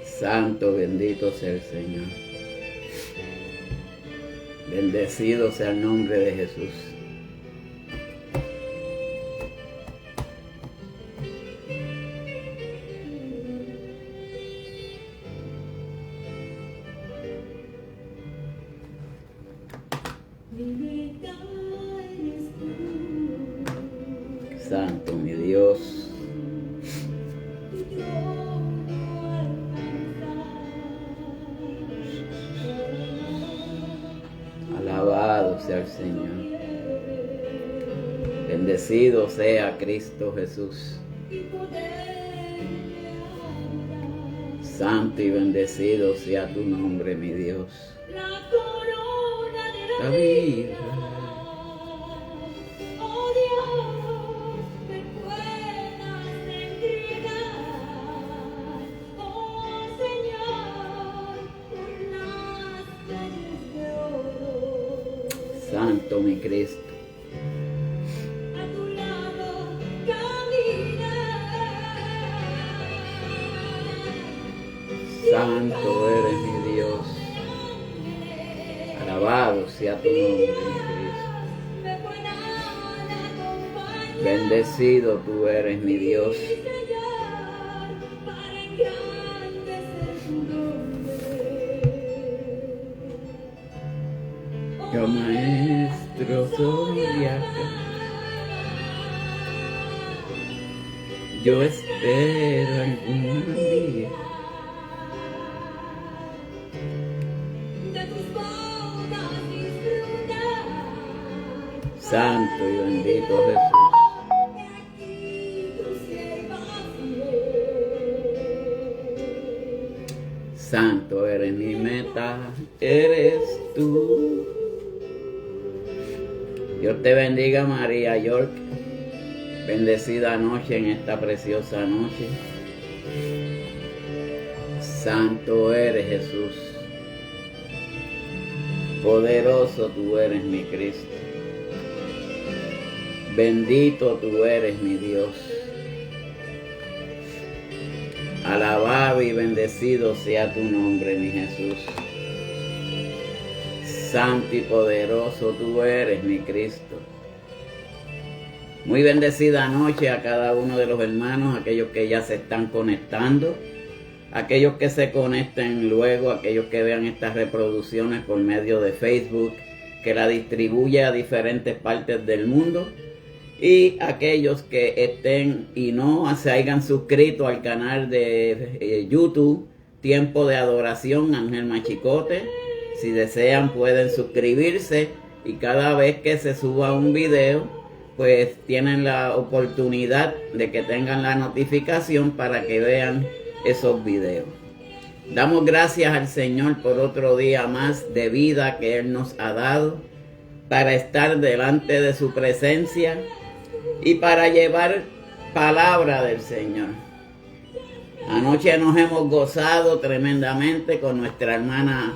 Santo, bendito sea el Señor. Bendecido sea el nombre de Jesús. Santo, mi Dios. Alabado sea el Señor. Bendecido sea Cristo Jesús. Santo y bendecido sea tu nombre, mi Dios. La vida. Santo mi Cristo. Santo eres mi Dios. Alabado sea tu nombre, mi Cristo. Bendecido tú eres mi Dios. Yo maestro soy acá. Yo espero algún día Santo y bendito Jesús. Santo eres mi meta, eres tú. Dios te bendiga, María York. Bendecida noche en esta preciosa noche. Santo eres Jesús. Poderoso tú eres mi Cristo. Bendito tú eres mi Dios. Alabado y bendecido sea tu nombre, mi Jesús. Santo y poderoso tú eres, mi Cristo. Muy bendecida noche a cada uno de los hermanos, aquellos que ya se están conectando, aquellos que se conecten luego, aquellos que vean estas reproducciones por medio de Facebook, que la distribuye a diferentes partes del mundo, y aquellos que estén y no se hayan suscrito al canal de YouTube, Tiempo de Adoración Ángel Machicote. Si desean pueden suscribirse y cada vez que se suba un video, pues tienen la oportunidad de que tengan la notificación para que vean esos videos. Damos gracias al Señor por otro día más de vida que Él nos ha dado para estar delante de su presencia y para llevar palabra del Señor. Anoche nos hemos gozado tremendamente con nuestra hermana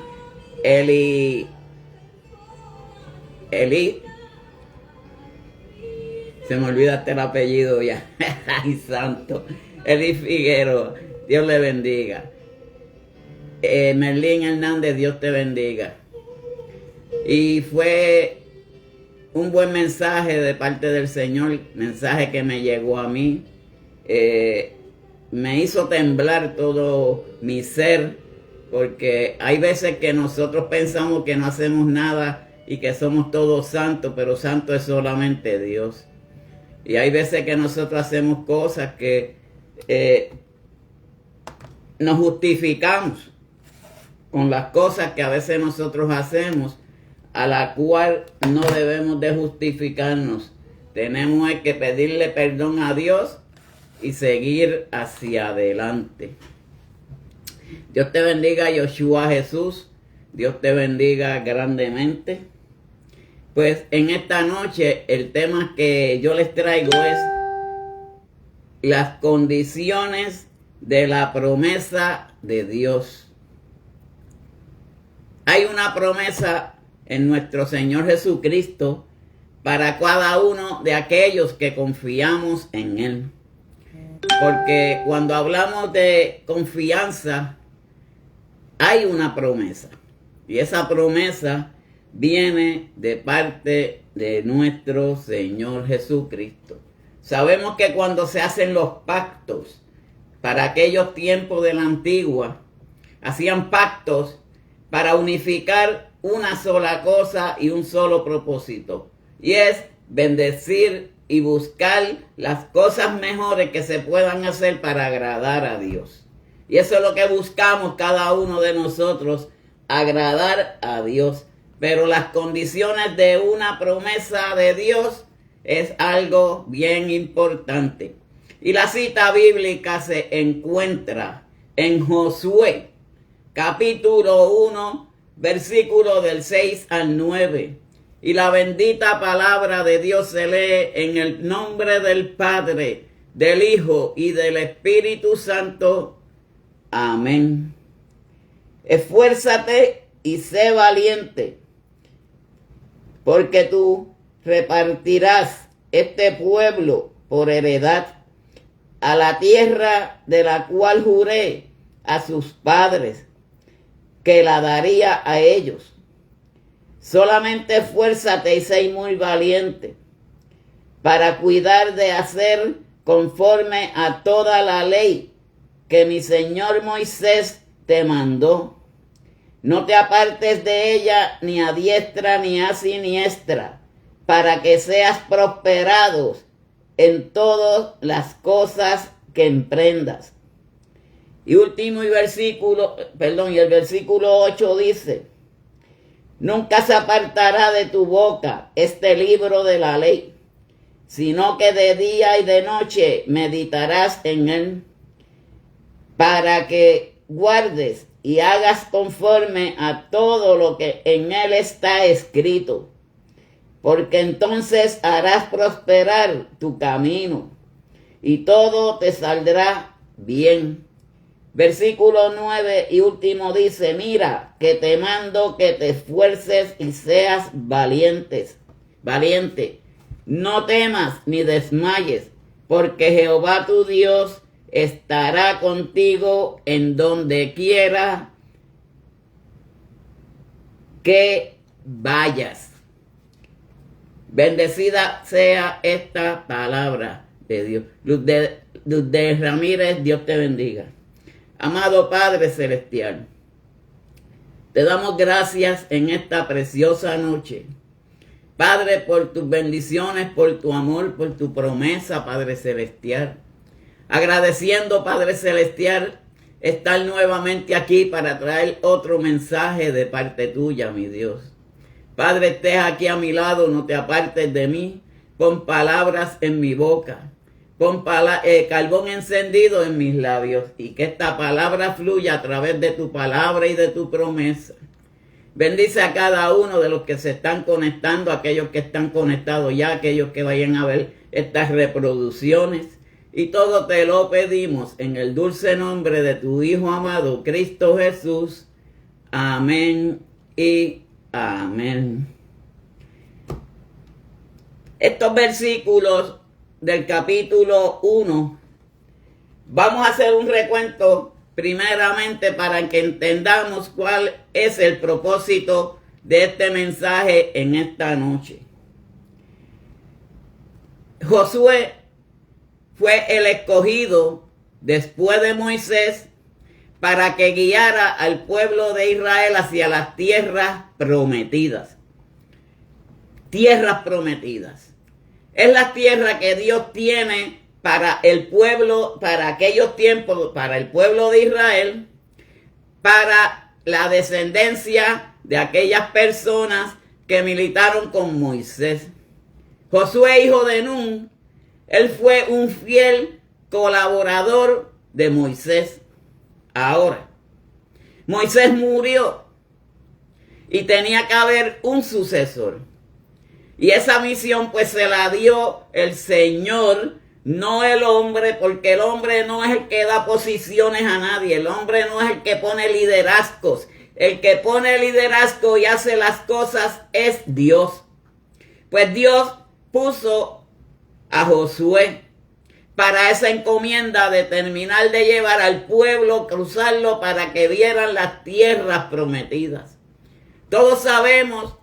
Eli, se me olvida hasta el apellido ya. Ay, santo. Eli Figueroa, Dios le bendiga. Merlín Hernández, Dios te bendiga. Y fue un buen mensaje de parte del Señor, mensaje que me llegó a mí. Me hizo temblar todo mi ser, porque hay veces que nosotros pensamos que no hacemos nada y que somos todos santos, pero santo es solamente Dios. Y hay veces que nosotros hacemos cosas que nos justificamos con las cosas que a veces nosotros hacemos, a la cual no debemos de justificarnos. Tenemos que pedirle perdón a Dios y seguir hacia adelante. Dios te bendiga, Yoshua Jesús. Dios te bendiga grandemente. Pues en esta noche el tema que yo les traigo es las condiciones de la promesa de Dios. Hay una promesa en nuestro Señor Jesucristo para cada uno de aquellos que confiamos en Él. Porque cuando hablamos de confianza, hay una promesa. Y esa promesa viene de parte de nuestro Señor Jesucristo. Sabemos que cuando se hacen los pactos, para aquellos tiempos de la antigua, hacían pactos para unificar una sola cosa y un solo propósito. Y es bendecir y buscar las cosas mejores que se puedan hacer para agradar a Dios. Y eso es lo que buscamos cada uno de nosotros, agradar a Dios. Pero las condiciones de una promesa de Dios es algo bien importante. Y la cita bíblica se encuentra en Josué, capítulo 1, versículo del 6 al 9. Y la bendita palabra de Dios se lee en el nombre del Padre, del Hijo y del Espíritu Santo. Amén. Esfuérzate y sé valiente, porque tú repartirás este pueblo por heredad a la tierra de la cual juré a sus padres que la daría a ellos. Solamente esfuérzate y sé muy valiente para cuidar de hacer conforme a toda la ley que mi Señor Moisés te mandó. No te apartes de ella ni a diestra ni a siniestra, para que seas prosperados en todas las cosas que emprendas. Y el versículo 8 dice: nunca se apartará de tu boca este libro de la ley, sino que de día y de noche meditarás en él, para que guardes y hagas conforme a todo lo que en él está escrito, porque entonces harás prosperar tu camino y todo te saldrá bien. Versículo 9 y último dice: mira, que te mando que te esfuerces y seas valiente. No temas ni desmayes, porque Jehová tu Dios estará contigo en donde quiera que vayas. Bendecida sea esta palabra de Dios. Luz de Ramírez, Dios te bendiga. Amado Padre Celestial, te damos gracias en esta preciosa noche. Padre, por tus bendiciones, por tu amor, por tu promesa, Padre Celestial. Agradeciendo, Padre Celestial, estar nuevamente aquí para traer otro mensaje de parte tuya, mi Dios. Padre, estés aquí a mi lado, no te apartes de mí. Pon palabras en mi boca. Pon carbón encendido en mis labios. Y que esta palabra fluya a través de tu palabra y de tu promesa. Bendice a cada uno de los que se están conectando, aquellos que están conectados ya, aquellos que vayan a ver estas reproducciones. Y todo te lo pedimos en el dulce nombre de tu Hijo amado, Cristo Jesús. Amén y amén. Estos versículos del capítulo 1, vamos a hacer un recuento primeramente para que entendamos cuál es el propósito de este mensaje en esta noche. Josué fue el escogido después de Moisés para que guiara al pueblo de Israel hacia las tierras prometidas. Tierras prometidas. Es la tierra que Dios tiene para el pueblo, para aquellos tiempos, para el pueblo de Israel, para la descendencia de aquellas personas que militaron con Moisés. Josué, hijo de Nun, él fue un fiel colaborador de Moisés. Ahora, Moisés murió y tenía que haber un sucesor. Y esa misión pues se la dio el Señor, no el hombre, porque el hombre no es el que da posiciones a nadie. El hombre no es el que pone liderazgos. El que pone liderazgo y hace las cosas es Dios. Pues Dios puso a Josué para esa encomienda de terminar de llevar al pueblo, cruzarlo para que vieran las tierras prometidas. Todos sabemos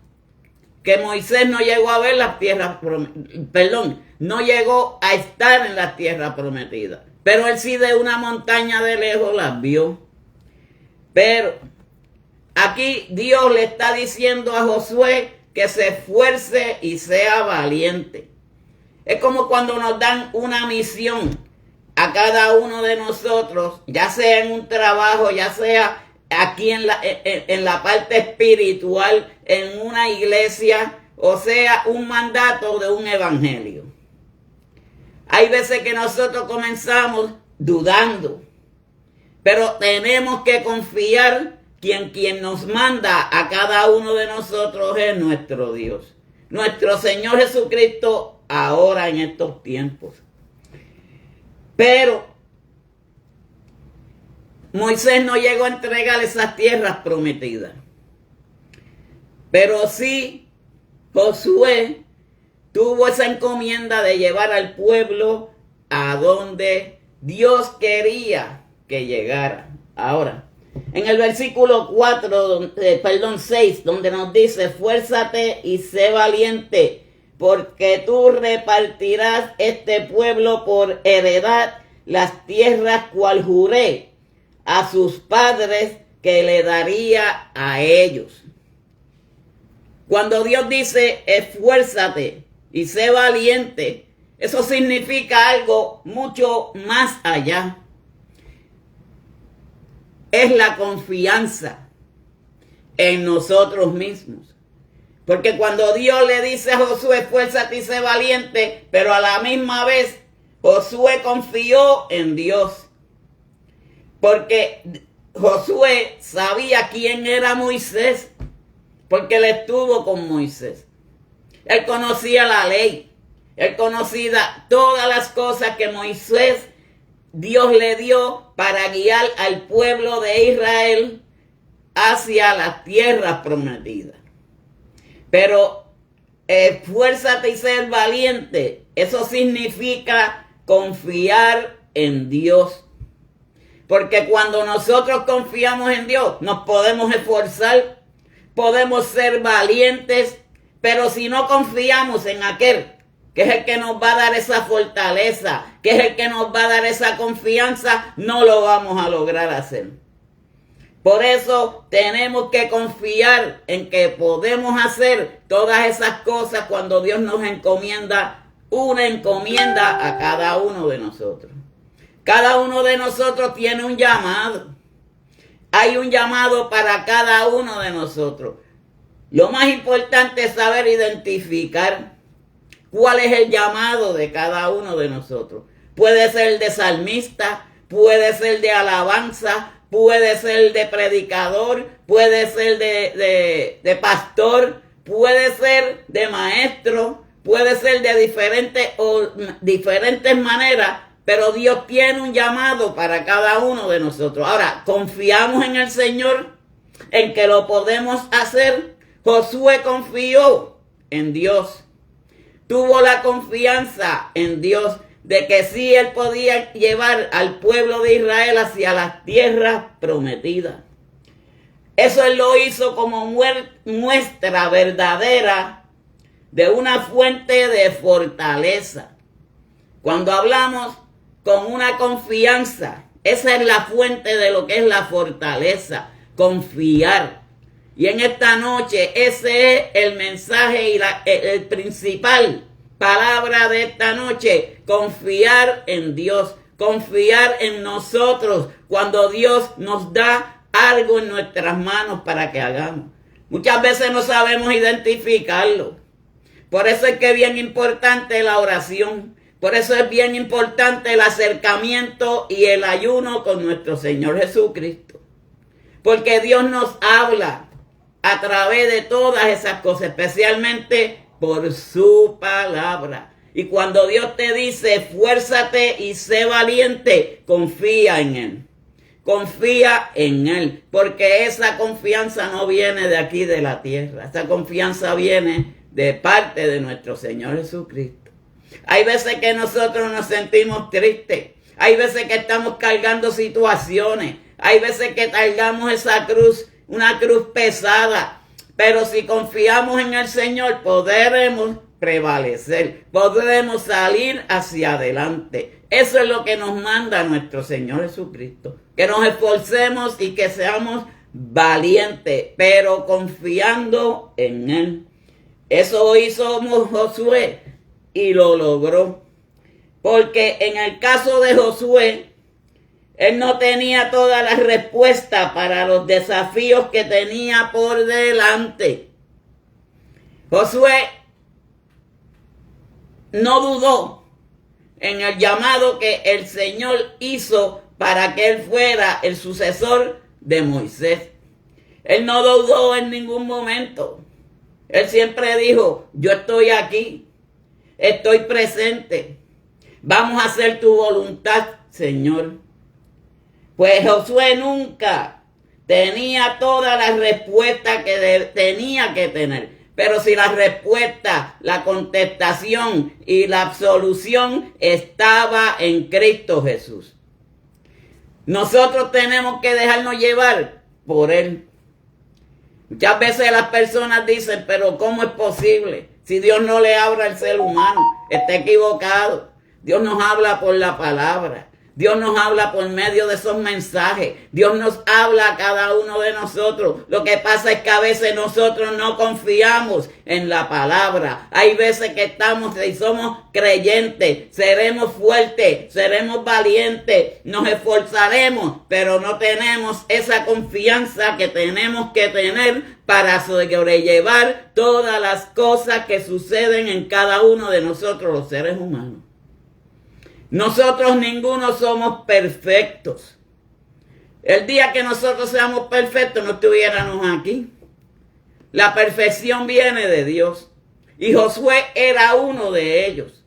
que Moisés no llegó a ver las tierras prometidas, no llegó a estar en las tierras prometidas, pero él sí de una montaña de lejos las vio. Pero aquí Dios le está diciendo a Josué que se esfuerce y sea valiente. Es como cuando nos dan una misión a cada uno de nosotros, ya sea en un trabajo, ya sea aquí en la parte espiritual, en una iglesia, o sea, un mandato de un evangelio. Hay veces que nosotros comenzamos dudando, pero tenemos que confiar que quien nos manda a cada uno de nosotros es nuestro Dios, nuestro Señor Jesucristo, ahora en estos tiempos. Pero Moisés no llegó a entregar esas tierras prometidas. Pero sí, Josué tuvo esa encomienda de llevar al pueblo a donde Dios quería que llegara. Ahora, en el versículo 6, donde nos dice, esfuérzate y sé valiente, porque tú repartirás este pueblo por heredad las tierras cual juré a sus padres que le daría a ellos. Cuando Dios dice esfuérzate y sé valiente, eso significa algo mucho más allá. Es la confianza en nosotros mismos. Porque cuando Dios le dice a Josué, esfuérzate y sé valiente, pero a la misma vez Josué confió en Dios. Porque Josué sabía quién era Moisés, porque él estuvo con Moisés. Él conocía la ley, él conocía todas las cosas que Moisés, Dios le dio para guiar al pueblo de Israel hacia las tierras prometidas. Pero esfuérzate y ser valiente, eso significa confiar en Dios. Porque cuando nosotros confiamos en Dios, nos podemos esforzar, podemos ser valientes, pero si no confiamos en aquel que es el que nos va a dar esa fortaleza, que es el que nos va a dar esa confianza, no lo vamos a lograr hacer. Por eso tenemos que confiar en que podemos hacer todas esas cosas cuando Dios nos encomienda una encomienda a cada uno de nosotros. Cada uno de nosotros tiene un llamado. Hay un llamado para cada uno de nosotros. Lo más importante es saber identificar cuál es el llamado de cada uno de nosotros. Puede ser de salmista, puede ser de alabanza, puede ser de predicador, puede ser de pastor, puede ser de maestro, puede ser de diferentes maneras, pero Dios tiene un llamado para cada uno de nosotros. Ahora, confiamos en el Señor, en que lo podemos hacer. Josué confió en Dios, tuvo la confianza en Dios de que sí él podía llevar al pueblo de Israel hacia las tierras prometidas. Eso él lo hizo como muestra verdadera de una fuente de fortaleza. Cuando hablamos con una confianza, esa es la fuente de lo que es la fortaleza, confiar. Y en esta noche ese es el mensaje y el principal palabra de esta noche, confiar en Dios, confiar en nosotros cuando Dios nos da algo en nuestras manos para que hagamos. Muchas veces no sabemos identificarlo. Por eso es que es bien importante la oración. Por eso es bien importante el acercamiento y el ayuno con nuestro Señor Jesucristo. Porque Dios nos habla a través de todas esas cosas, especialmente por su palabra. Y cuando Dios te dice, esfuérzate y sé valiente, confía en Él. Confía en Él, porque esa confianza no viene de aquí de la tierra. Esa confianza viene de parte de nuestro Señor Jesucristo. Hay veces que nosotros nos sentimos tristes. Hay veces que estamos cargando situaciones. Hay veces que cargamos esa cruz, una cruz pesada. Pero si confiamos en el Señor, podremos prevalecer. Podremos salir hacia adelante. Eso es lo que nos manda nuestro Señor Jesucristo. Que nos esforcemos y que seamos valientes, pero confiando en Él. Eso hizo Josué y lo logró. Porque en el caso de Josué, él no tenía todas las respuestas para los desafíos que tenía por delante. Josué no dudó en el llamado que el Señor hizo para que él fuera el sucesor de Moisés. Él no dudó en ningún momento. Él siempre dijo, yo estoy aquí, estoy presente. Vamos a hacer tu voluntad, Señor. Pues Josué nunca tenía todas las respuestas que tenía que tener. Pero si la respuesta, la contestación y la absolución estaba en Cristo Jesús. Nosotros tenemos que dejarnos llevar por Él. Muchas veces las personas dicen, pero ¿cómo es posible? Si Dios no le habla al ser humano, está equivocado. Dios nos habla por la palabra. Dios nos habla por medio de esos mensajes. Dios nos habla a cada uno de nosotros. Lo que pasa es que a veces nosotros no confiamos en la palabra. Hay veces que estamos y somos creyentes. Seremos fuertes, seremos valientes, nos esforzaremos, pero no tenemos esa confianza que tenemos que tener para sobrellevar todas las cosas que suceden en cada uno de nosotros, los seres humanos. Nosotros ninguno somos perfectos. El día que nosotros seamos perfectos no estuviéramos aquí. La perfección viene de Dios. Y Josué era uno de ellos.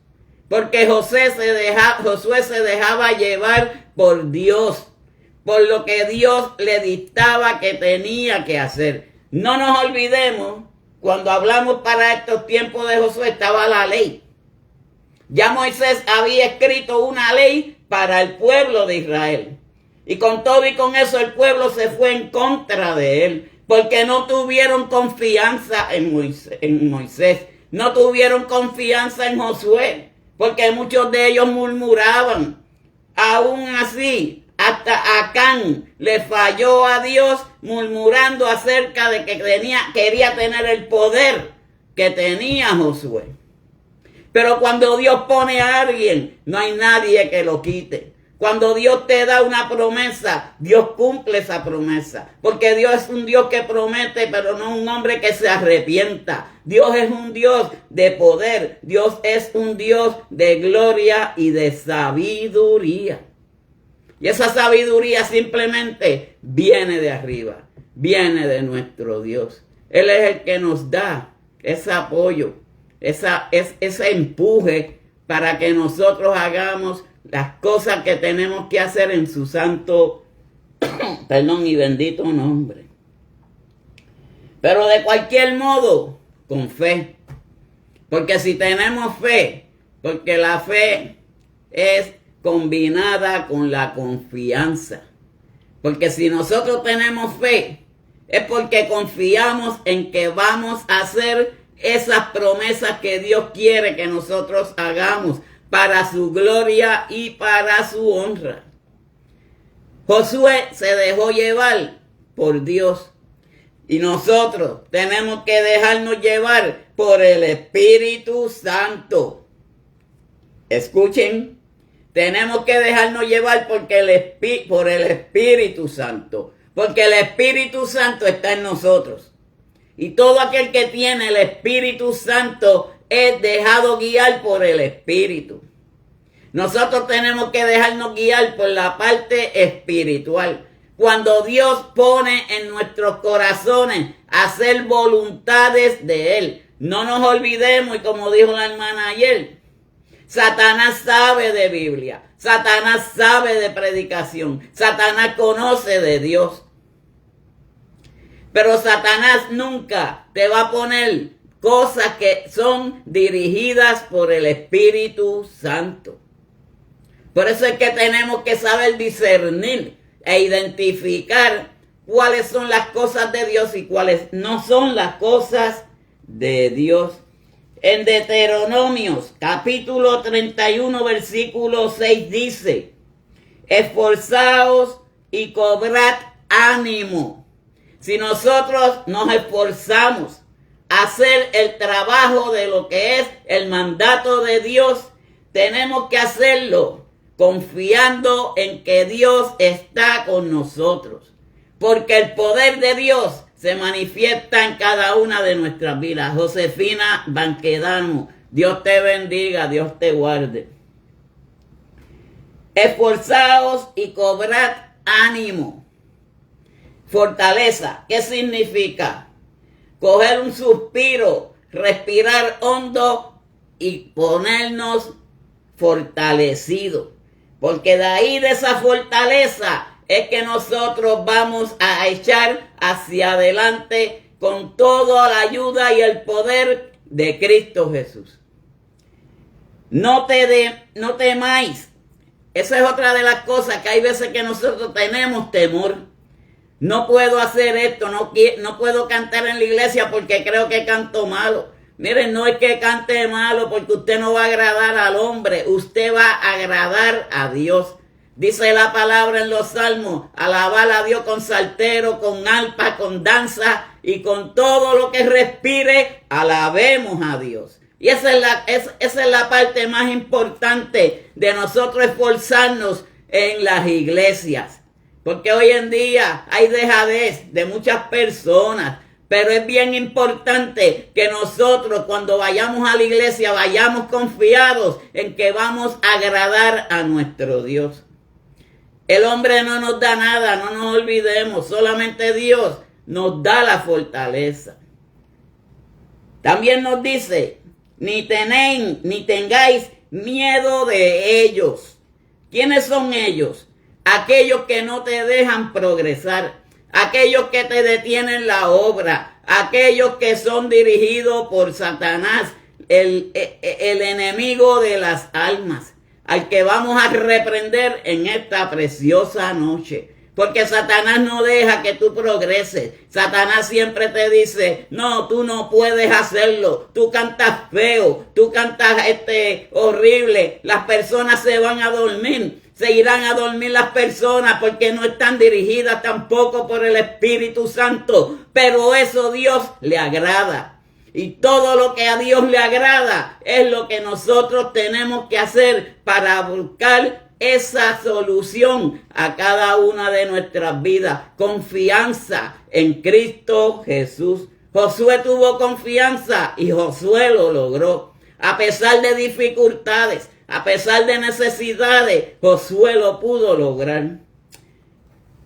Porque Josué se dejaba llevar por Dios. Por lo que Dios le dictaba que tenía que hacer. No nos olvidemos, cuando hablamos para estos tiempos de Josué estaba la ley. Ya Moisés había escrito una ley para el pueblo de Israel. Y con todo y con eso el pueblo se fue en contra de él. Porque no tuvieron confianza en Moisés. No tuvieron confianza en Josué. Porque muchos de ellos murmuraban. Aún así, hasta Acán le falló a Dios murmurando acerca de que quería tener el poder que tenía Josué. Pero cuando Dios pone a alguien, no hay nadie que lo quite. Cuando Dios te da una promesa, Dios cumple esa promesa. Porque Dios es un Dios que promete, pero no un hombre que se arrepienta. Dios es un Dios de poder. Dios es un Dios de gloria y de sabiduría. Y esa sabiduría simplemente viene de arriba. Viene de nuestro Dios. Él es el que nos da ese apoyo. Ese empuje para que nosotros hagamos las cosas que tenemos que hacer en su santo y bendito nombre. Pero de cualquier modo, con fe. Porque si tenemos fe, porque la fe es combinada con la confianza. Porque si nosotros tenemos fe, es porque confiamos en que vamos a hacer esas promesas que Dios quiere que nosotros hagamos para su gloria y para su honra. Josué se dejó llevar por Dios y nosotros tenemos que dejarnos llevar por el Espíritu Santo. Escuchen, tenemos que dejarnos llevar por el Espíritu Santo, porque el Espíritu Santo está en nosotros. Y todo aquel que tiene el Espíritu Santo es dejado guiar por el Espíritu. Nosotros tenemos que dejarnos guiar por la parte espiritual. Cuando Dios pone en nuestros corazones hacer voluntades de Él. No nos olvidemos, y como dijo la hermana ayer, Satanás sabe de Biblia. Satanás sabe de predicación. Satanás conoce de Dios. Pero Satanás nunca te va a poner cosas que son dirigidas por el Espíritu Santo. Por eso es que tenemos que saber discernir e identificar cuáles son las cosas de Dios y cuáles no son las cosas de Dios. En Deuteronomios capítulo 31 versículo 6 dice: esforzaos y cobrad ánimo. Si nosotros nos esforzamos a hacer el trabajo de lo que es el mandato de Dios, tenemos que hacerlo confiando en que Dios está con nosotros. Porque el poder de Dios se manifiesta en cada una de nuestras vidas. Josefina Banquedano, Dios te bendiga, Dios te guarde. Esforzaos y cobrad ánimo. Fortaleza, ¿qué significa? Coger un suspiro, respirar hondo y ponernos fortalecidos. Porque de ahí, de esa fortaleza, es que nosotros vamos a echar hacia adelante con toda la ayuda y el poder de Cristo Jesús. No temáis. Esa es otra de las cosas que hay veces que nosotros tenemos temor. No puedo hacer esto, no puedo cantar en la iglesia porque creo que canto malo. Miren, no es que cante malo porque usted no va a agradar al hombre, usted va a agradar a Dios. Dice la palabra en los salmos: alabar a Dios con saltero, con arpa, con danza y con todo lo que respire, alabemos a Dios. Y esa es la parte más importante de nosotros esforzarnos en las iglesias. Porque hoy en día hay dejadez de muchas personas. Pero es bien importante que nosotros, cuando vayamos a la iglesia, vayamos confiados en que vamos a agradar a nuestro Dios. El hombre no nos da nada, no nos olvidemos, solamente Dios nos da la fortaleza. También nos dice: ni tengáis miedo de ellos. ¿Quiénes son ellos? Aquellos que no te dejan progresar, aquellos que te detienen la obra, aquellos que son dirigidos por Satanás, el enemigo de las almas, al que vamos a reprender en esta preciosa noche. Porque Satanás no deja que tú progreses. Satanás siempre te dice: no, tú no puedes hacerlo. Tú cantas feo, tú cantas horrible. Las personas se van a dormir. Se irán a dormir las personas porque no están dirigidas tampoco por el Espíritu Santo. Pero eso Dios le agrada. Y todo lo que a Dios le agrada es lo que nosotros tenemos que hacer para buscar esa solución a cada una de nuestras vidas. Confianza en Cristo Jesús. Josué tuvo confianza y Josué lo logró. A pesar de dificultades, a pesar de necesidades, Josué lo pudo lograr.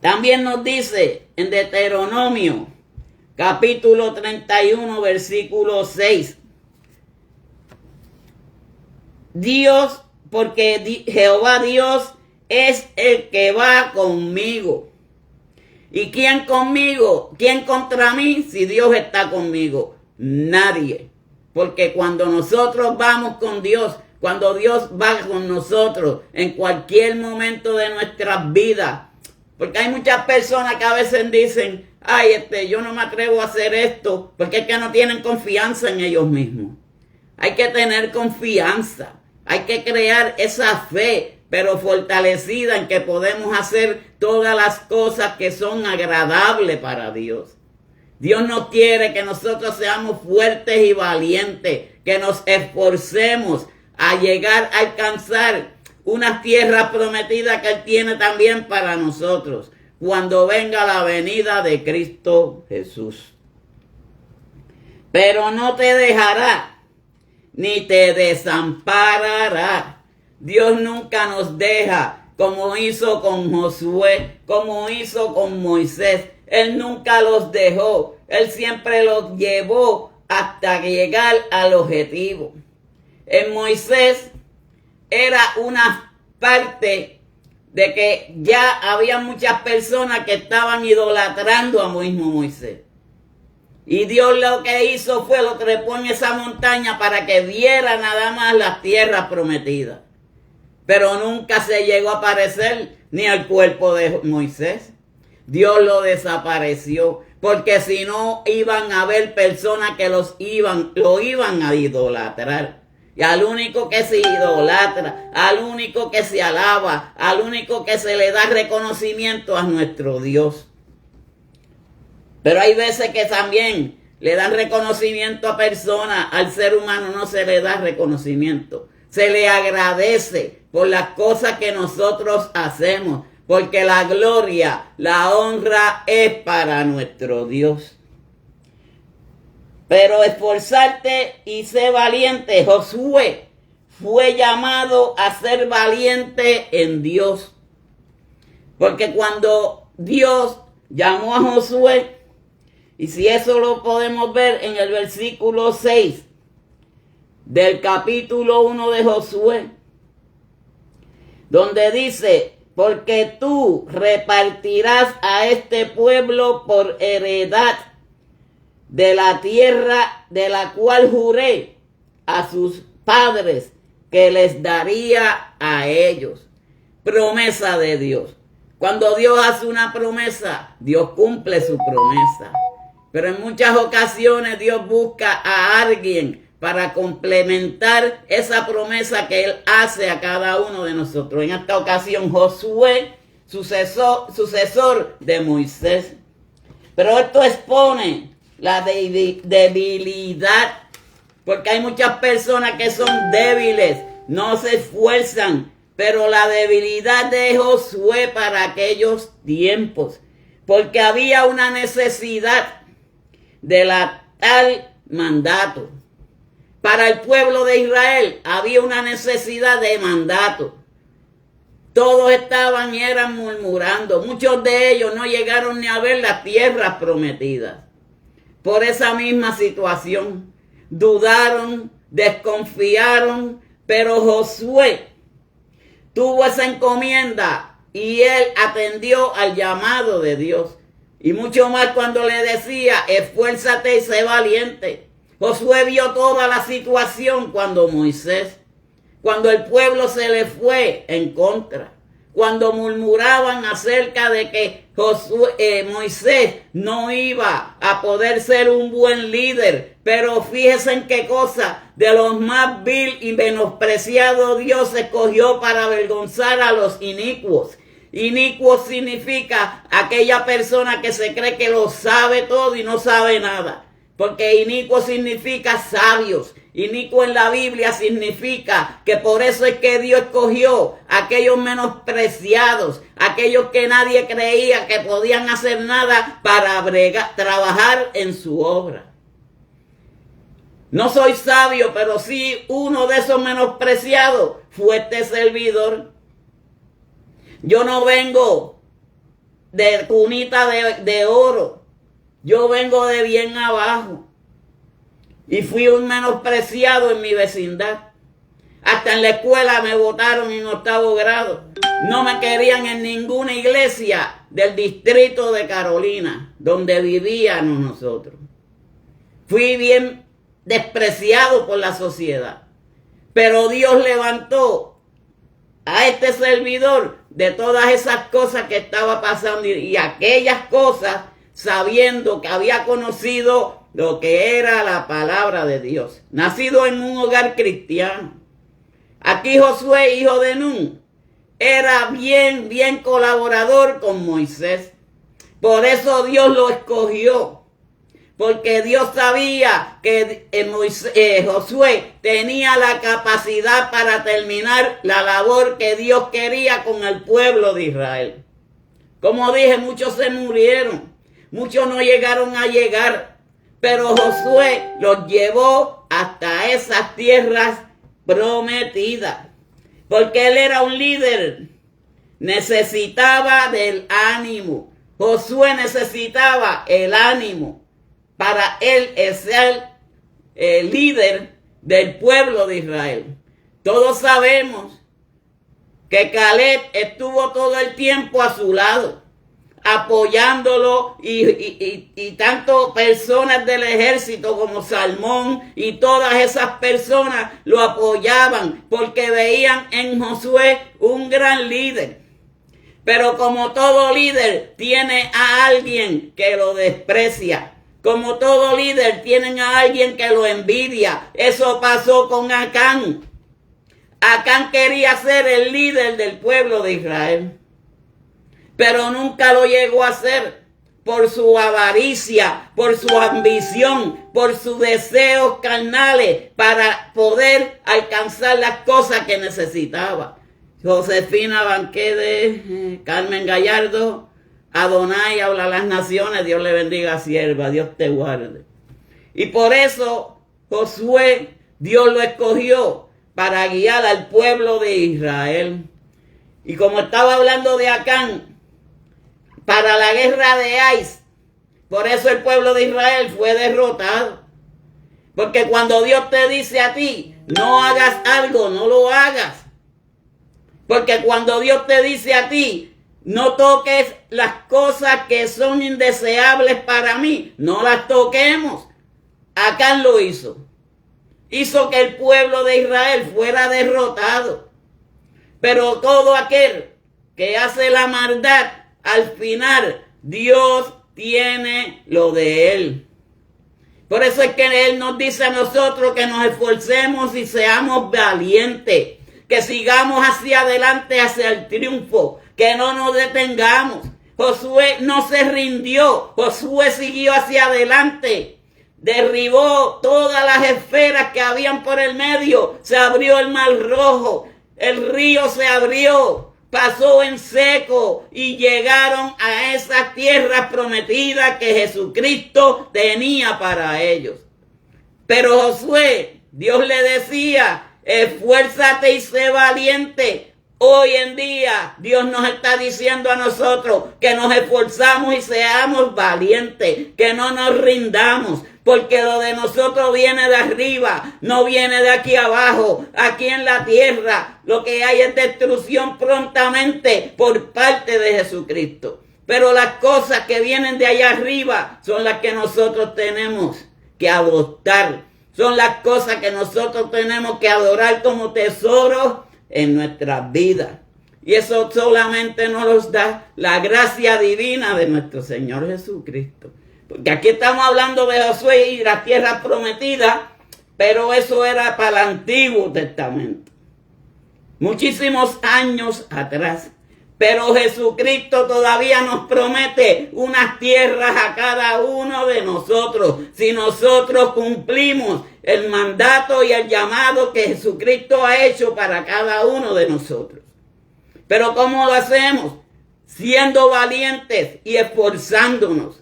También nos dice en Deuteronomio, capítulo 31, versículo 6. Porque Jehová Dios es el que va conmigo. ¿Y quién conmigo? ¿Quién contra mí si Dios está conmigo? Nadie. Porque cuando nosotros vamos con Dios, cuando Dios va con nosotros en cualquier momento de nuestras vidas, porque hay muchas personas que a veces dicen: ay, yo no me atrevo a hacer esto, porque es que no tienen confianza en ellos mismos. Hay que tener confianza, hay que crear esa fe, pero fortalecida en que podemos hacer todas las cosas que son agradables para Dios. Dios no quiere que nosotros seamos fuertes y valientes, que nos esforcemos a llegar a alcanzar una tierra prometida que Él tiene también para nosotros, cuando venga la venida de Cristo Jesús. Pero no te dejará, ni te desamparará. Dios nunca nos deja, como hizo con Josué, como hizo con Moisés. Él nunca los dejó, Él siempre los llevó hasta llegar al objetivo. En Moisés era una parte de que ya había muchas personas que estaban idolatrando a mismo Moisés. Y Dios lo que hizo fue lo trepó en esa montaña para que viera nada más las tierras prometidas. Pero nunca se llegó a aparecer ni al cuerpo de Moisés. Dios lo desapareció, porque si no iban a haber personas que lo iban a idolatrar. Y al único que se idolatra, al único que se alaba, al único que se le da reconocimiento a nuestro Dios. Pero hay veces que también le dan reconocimiento a personas, al ser humano no se le da reconocimiento. Se le agradece por las cosas que nosotros hacemos, porque la gloria, la honra es para nuestro Dios. Pero esforzarte y ser valiente. Josué fue llamado a ser valiente en Dios. Porque cuando Dios llamó a Josué, y si eso lo podemos ver en el versículo 6 del capítulo 1 de Josué, donde dice, porque tú repartirás a este pueblo por heredad de la tierra de la cual juré a sus padres que les daría a ellos. Promesa de Dios. Cuando Dios hace una promesa, Dios cumple su promesa. Pero en muchas ocasiones Dios busca a alguien para complementar esa promesa que Él hace a cada uno de nosotros. En esta ocasión, Josué, sucesor de Moisés. Pero esto expone la debilidad, porque hay muchas personas que son débiles, no se esfuerzan, pero la debilidad de Josué para aquellos tiempos, porque había una necesidad de la tal mandato. Para el pueblo de Israel había una necesidad de mandato. Todos estaban y eran murmurando. Muchos de ellos no llegaron ni a ver las tierras prometidas. Por esa misma situación, dudaron, desconfiaron, pero Josué tuvo esa encomienda y él atendió al llamado de Dios. Y mucho más cuando le decía, esfuérzate y sé valiente. Josué vio toda la situación cuando el pueblo se le fue en contra. Cuando murmuraban acerca de que Moisés no iba a poder ser un buen líder. Pero fíjense en qué cosa, de los más vil y menospreciados Dios escogió para avergonzar a los inicuos. Inicuo significa aquella persona que se cree que lo sabe todo y no sabe nada. Porque inicuo significa sabios. Inicuo en la Biblia significa que por eso es que Dios escogió a aquellos menospreciados, aquellos que nadie creía que podían hacer nada para trabajar en su obra. No soy sabio, pero sí uno de esos menospreciados fue este servidor. Yo no vengo de cunita de oro. Yo vengo de bien abajo. Y fui un menospreciado en mi vecindad. Hasta en la escuela me botaron en 8º grado. No me querían en ninguna iglesia del distrito de Carolina, donde vivíamos nosotros. Fui bien despreciado por la sociedad. Pero Dios levantó a este servidor de todas esas cosas que estaba pasando y aquellas cosas sabiendo que había conocido lo que era la palabra de Dios, nacido en un hogar cristiano. Aquí Josué, hijo de Nun, era bien colaborador con Moisés. Por eso Dios lo escogió, porque Dios sabía que Josué tenía la capacidad para terminar la labor que Dios quería con el pueblo de Israel. Como dije, muchos se murieron. Muchos no llegaron a llegar, pero Josué los llevó hasta esas tierras prometidas, porque él era un líder, necesitaba del ánimo. Josué necesitaba el ánimo para él ser el líder del pueblo de Israel. Todos sabemos que Caleb estuvo todo el tiempo a su lado. apoyándolo y tanto personas del ejército como Salmón y todas esas personas lo apoyaban porque veían en Josué un gran líder. Pero como todo líder tiene a alguien que lo desprecia. Como todo líder tienen a alguien que lo envidia. Eso pasó con Acán. Acán quería ser el líder del pueblo de Israel, pero nunca lo llegó a ser por su avaricia, por su ambición, por sus deseos carnales para poder alcanzar las cosas que necesitaba. Josefina Banquede, Carmen Gallardo, Adonai habla a las naciones, Dios le bendiga, sierva, Dios te guarde. Y por eso Josué, Dios lo escogió para guiar al pueblo de Israel. Y como estaba hablando de Acán, para la guerra de Ais, por eso el pueblo de Israel fue derrotado. Porque cuando Dios te dice a ti, no hagas algo, no lo hagas. Porque cuando Dios te dice a ti, no toques las cosas que son indeseables para mí, no las toquemos. Acán lo hizo. Hizo que el pueblo de Israel fuera derrotado. Pero todo aquel que hace la maldad, al final Dios tiene lo de él. Por eso es que Él nos dice a nosotros que nos esforcemos y seamos valientes. Que sigamos hacia adelante, hacia el triunfo. Que no nos detengamos. Josué no se rindió. Josué siguió hacia adelante. Derribó todas las esferas que habían por el medio. Se abrió el mar rojo. El río se abrió. Pasó en seco. Y llegaron a esa tierra prometida que Jesucristo tenía para ellos. Pero Josué, Dios le decía, esfuérzate y sé valiente. Hoy en día Dios nos está diciendo a nosotros que nos esforzamos y seamos valientes, que no nos rindamos, porque lo de nosotros viene de arriba, no viene de aquí abajo. Aquí en la tierra lo que hay es destrucción prontamente por parte de Jesucristo. Pero las cosas que vienen de allá arriba son las que nosotros tenemos que adoptar. Son las cosas que nosotros tenemos que adorar como tesoros en nuestras vidas. Y eso solamente nos los da la gracia divina de nuestro Señor Jesucristo. Porque aquí estamos hablando de Josué y la tierra prometida, pero eso era para el Antiguo Testamento. Muchísimos años atrás. Pero Jesucristo todavía nos promete unas tierras a cada uno de nosotros. Si nosotros cumplimos el mandato y el llamado que Jesucristo ha hecho para cada uno de nosotros. Pero ¿cómo lo hacemos? Siendo valientes y esforzándonos.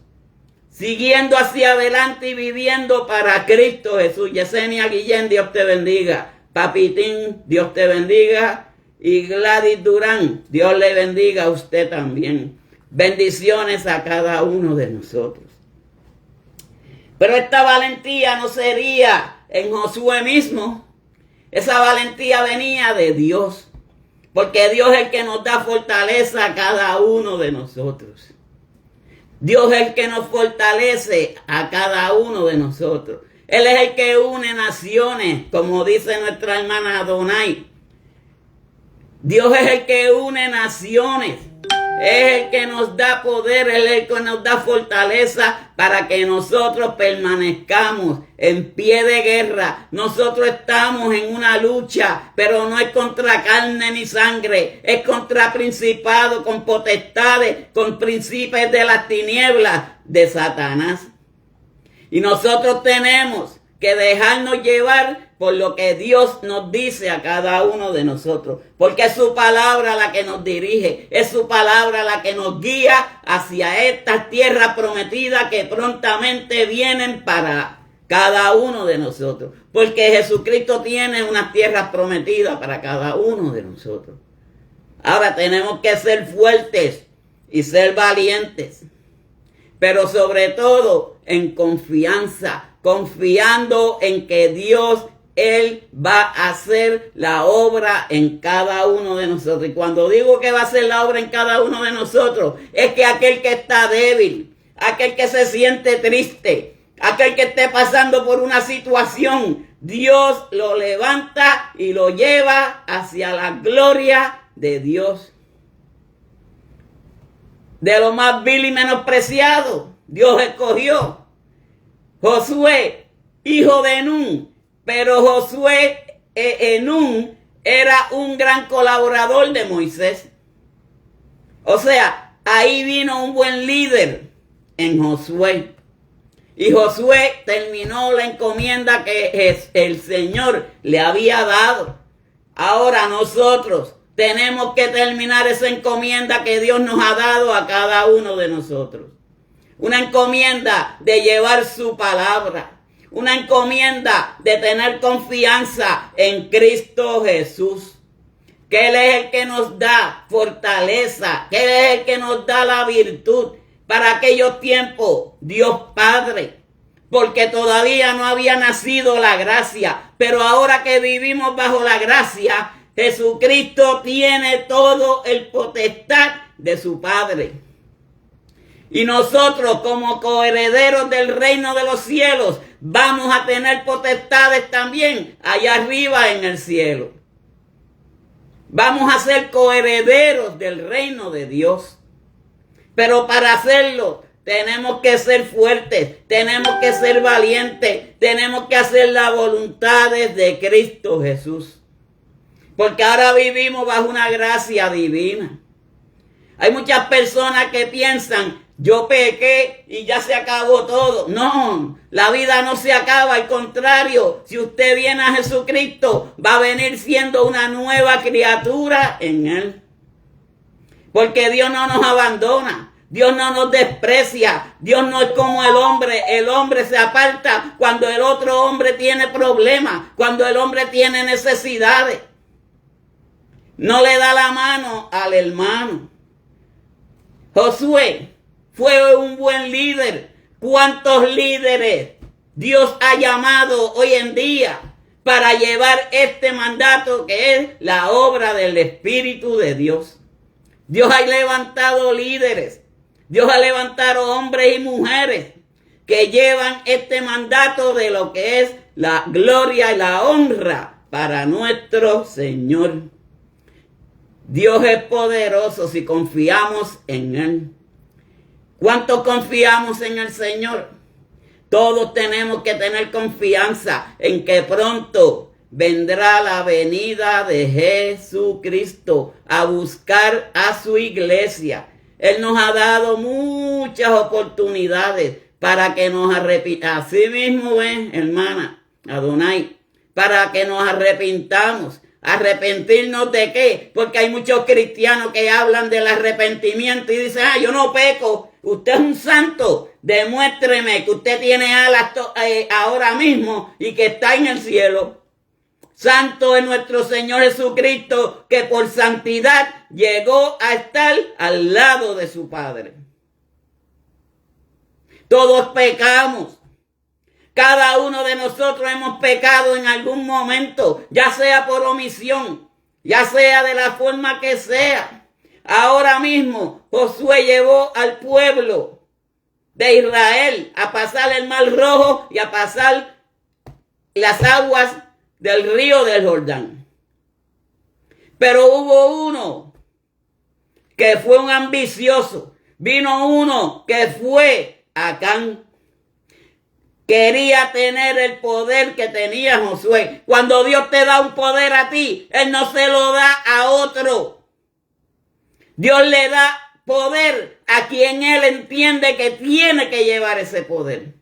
Siguiendo hacia adelante y viviendo para Cristo Jesús. Yesenia Guillén, Dios te bendiga. Papitín, Dios te bendiga. Y Gladys Durán, Dios le bendiga a usted también. Bendiciones a cada uno de nosotros. Pero esta valentía no sería en Josué mismo. Esa valentía venía de Dios. Porque Dios es el que nos da fortaleza a cada uno de nosotros. Dios es el que nos fortalece a cada uno de nosotros. Él es el que une naciones, como dice nuestra hermana Adonai. Dios es el que une naciones. Es el que nos da poder, es el que nos da fortaleza para que nosotros permanezcamos en pie de guerra. Nosotros estamos en una lucha, pero no es contra carne ni sangre, es contra principados, con potestades, con príncipes de las tinieblas de Satanás. Y nosotros tenemos que dejarnos llevar por lo que Dios nos dice a cada uno de nosotros. Porque es su palabra la que nos dirige. Es su palabra la que nos guía hacia estas tierras prometidas que prontamente vienen para cada uno de nosotros. Porque Jesucristo tiene unas tierras prometidas para cada uno de nosotros. Ahora tenemos que ser fuertes y ser valientes. Pero sobre todo en confianza. Confiando en que Dios Él va a hacer la obra en cada uno de nosotros. Y cuando digo que va a hacer la obra en cada uno de nosotros, es que aquel que está débil, aquel que se siente triste, aquel que esté pasando por una situación, Dios lo levanta y lo lleva hacia la gloria de Dios. De lo más vil y menospreciado, Dios escogió Josué, hijo de Nun. Pero Josué Nun era un gran colaborador de Moisés. O sea, ahí vino un buen líder en Josué. Y Josué terminó la encomienda que el Señor le había dado. Ahora nosotros tenemos que terminar esa encomienda que Dios nos ha dado a cada uno de nosotros. Una encomienda de llevar su palabra. Una encomienda de tener confianza en Cristo Jesús. Que Él es el que nos da fortaleza. Que Él es el que nos da la virtud. Para aquellos tiempos, Dios Padre, porque todavía no había nacido la gracia, pero ahora que vivimos bajo la gracia, Jesucristo tiene todo el potestad de su Padre. Y nosotros como coherederos del reino de los cielos, vamos a tener potestades también allá arriba en el cielo. Vamos a ser coherederos del reino de Dios. Pero para hacerlo tenemos que ser fuertes, tenemos que ser valientes, tenemos que hacer las voluntades de Cristo Jesús. Porque ahora vivimos bajo una gracia divina. Hay muchas personas que piensan, yo pequé y ya se acabó todo. No, la vida no se acaba, al contrario, si usted viene a Jesucristo, va a venir siendo una nueva criatura en Él. Porque Dios no nos abandona, Dios no nos desprecia, Dios no es como el hombre se aparta cuando el otro hombre tiene problemas, cuando el hombre tiene necesidades. No le da la mano al hermano. Josué fue un buen líder. ¿Cuántos líderes Dios ha llamado hoy en día para llevar este mandato que es la obra del Espíritu de Dios? Dios ha levantado líderes, Dios ha levantado hombres y mujeres que llevan este mandato de lo que es la gloria y la honra para nuestro Señor. Dios es poderoso si confiamos en Él. ¿Cuánto confiamos en el Señor? Todos tenemos que tener confianza en que pronto vendrá la venida de Jesucristo a buscar a su iglesia. Él nos ha dado muchas oportunidades para que nos arrepintamos. Así mismo es, hermana Adonai, para que nos arrepintamos. ¿Arrepentirnos de qué? Porque hay muchos cristianos que hablan del arrepentimiento y dicen, yo no peco, usted es un santo, demuéstreme que usted tiene alas ahora mismo y que está en el cielo. Santo es nuestro Señor Jesucristo, que por santidad llegó a estar al lado de su Padre. Todos pecamos. Cada uno de nosotros hemos pecado en algún momento, ya sea por omisión, ya sea de la forma que sea. Ahora mismo Josué llevó al pueblo de Israel a pasar el Mar Rojo y a pasar las aguas del río del Jordán. Pero hubo uno que fue un ambicioso. Vino uno que fue Acán. Quería tener el poder que tenía Josué. Cuando Dios te da un poder a ti, Él no se lo da a otro. Dios le da poder a quien Él entiende que tiene que llevar ese poder.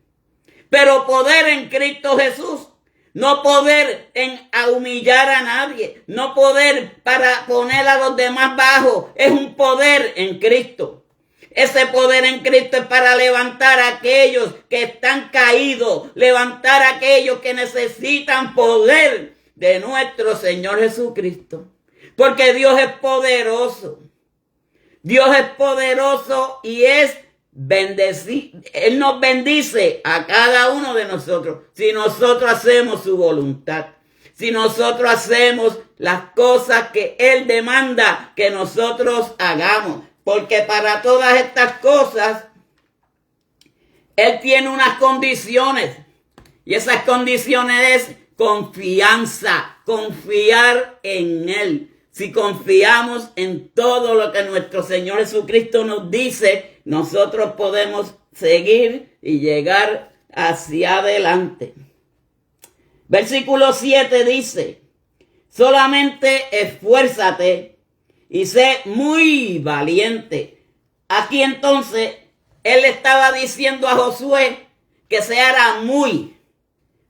Pero poder en Cristo Jesús. No poder en humillar a nadie. No poder para poner a los demás bajo. Es un poder en Cristo. Ese poder en Cristo es para levantar a aquellos que están caídos. Levantar a aquellos que necesitan poder de nuestro Señor Jesucristo. Porque Dios es poderoso. Dios es poderoso y es bendecido. Él nos bendice a cada uno de nosotros si nosotros hacemos su voluntad. si nosotros hacemos las cosas que Él demanda que nosotros hagamos. Porque para todas estas cosas, Él tiene unas condiciones. Y esas condiciones es confianza, confiar en Él. Si confiamos en todo lo que nuestro Señor Jesucristo nos dice, nosotros podemos seguir y llegar hacia adelante. Versículo 7 dice, solamente esfuérzate y sé muy valiente. Aquí entonces, Él estaba diciendo a Josué que se hará muy.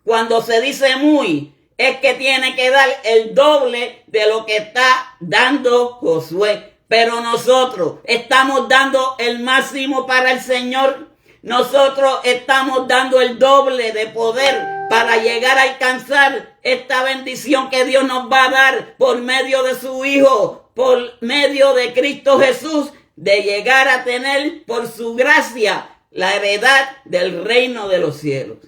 Cuando se dice muy, es que tiene que dar el doble de lo que está dando Josué. Pero nosotros estamos dando el máximo para el Señor. Nosotros estamos dando el doble de poder para llegar a alcanzar esta bendición que Dios nos va a dar por medio de su Hijo, por medio de Cristo Jesús, de llegar a tener por su gracia la heredad del reino de los cielos.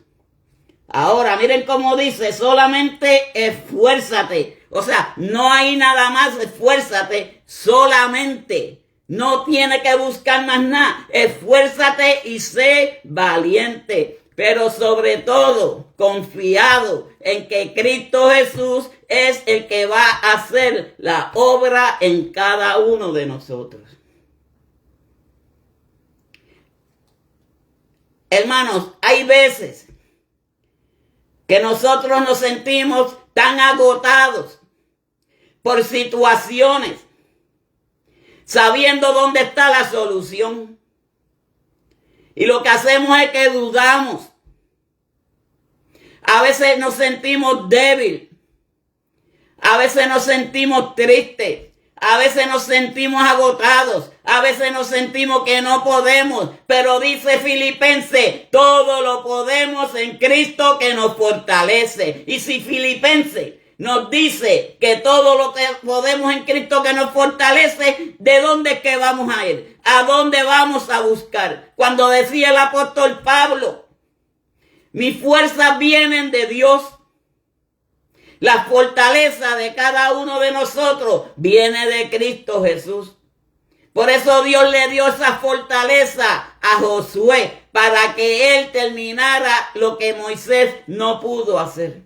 Ahora, miren cómo dice, solamente esfuérzate. O sea, no hay nada más, esfuérzate, solamente. No tiene que buscar más nada. Esfuérzate y sé valiente. Pero sobre todo, confiado en que Cristo Jesús es el que va a hacer la obra en cada uno de nosotros. Hermanos, hay veces que nosotros nos sentimos tan agotados por situaciones, sabiendo dónde está la solución. Y lo que hacemos es que dudamos. A veces nos sentimos débiles. A veces nos sentimos tristes. A veces nos sentimos agotados. A veces nos sentimos que no podemos. Pero dice Filipenses, todo lo podemos en Cristo que nos fortalece. Y si Filipenses nos dice que todo lo que podemos en Cristo que nos fortalece, ¿de dónde es que vamos a ir? ¿A dónde vamos a buscar? Cuando decía el apóstol Pablo, mis fuerzas vienen de Dios. La fortaleza de cada uno de nosotros viene de Cristo Jesús. Por eso Dios le dio esa fortaleza a Josué para que él terminara lo que Moisés no pudo hacer.